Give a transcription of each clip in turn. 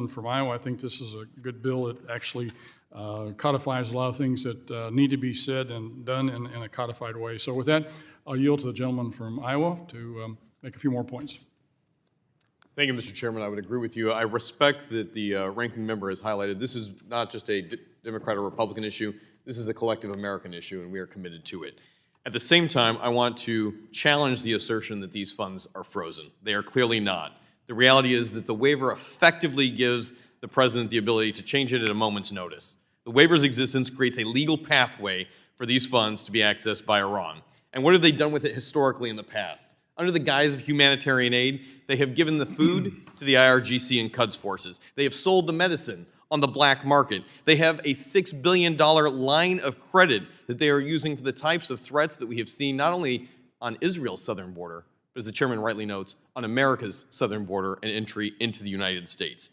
From Iowa, I think this is a good bill. It actually codifies a lot of things that need to be said and done in a codified way. So with that, I'll yield to the gentleman from Iowa to make a few more points. Thank you, Mr. Chairman. I would agree with you. I respect that the ranking member has highlighted this is not just a Democrat or Republican issue. This is a collective American issue, and we are committed to it. At the same time, I want to challenge the assertion that these funds are frozen. They are clearly not. The reality is that the waiver effectively gives the president the ability to change it at a moment's notice. The waiver's existence creates a legal pathway for these funds to be accessed by Iran. And what have they done with it historically in the past? Under the guise of humanitarian aid, they have given the food to the IRGC and Quds forces. They have sold the medicine on the black market. They have a $6 billion line of credit that they are using for the types of threats that we have seen not only on Israel's southern border, but as the chairman rightly notes, on America's southern border and entry into the United States.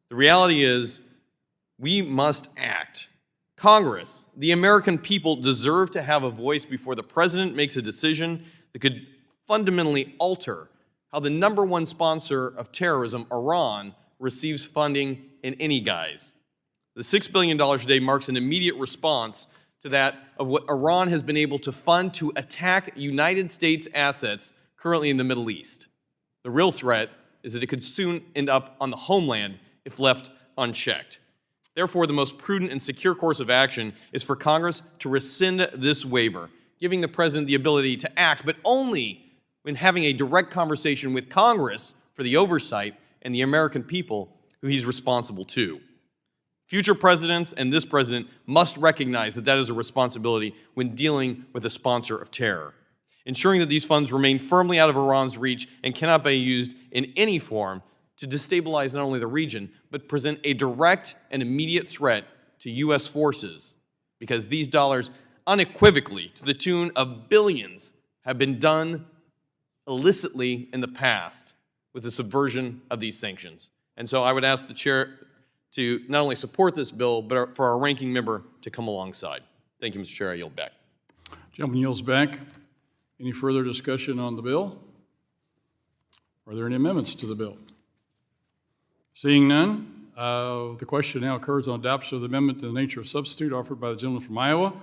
The reality is we must act. Congress, the American people deserve to have a voice before the president makes a decision that could fundamentally alter how the #1 sponsor of terrorism, Iran, receives funding in any guise. The $6 billion today marks an immediate response to that of what Iran has been able to fund to attack United States assets currently in the Middle East. The real threat is that it could soon end up on the homeland if left unchecked. Therefore, the most prudent and secure course of action is for Congress to rescind this waiver, giving the president the ability to act, but only when having a direct conversation with Congress for the oversight and the American people who he's responsible to. Future presidents and this president must recognize that that is a responsibility when dealing with a sponsor of terror. Ensuring that these funds remain firmly out of Iran's reach and cannot be used in any form to destabilize not only the region, but present a direct and immediate threat to U.S. forces, because these dollars unequivocally, to the tune of billions, have been done illicitly in the past with the subversion of these sanctions. And so I would ask the chair to not only support this bill, but for our ranking member to come alongside. Thank you, Mr. Chair. I yield back. Gentleman yields back. Any further discussion on the bill? Are there any amendments to the bill? Seeing none, the question now occurs on adoption of the amendment in the nature of substitute offered by the gentleman from Iowa.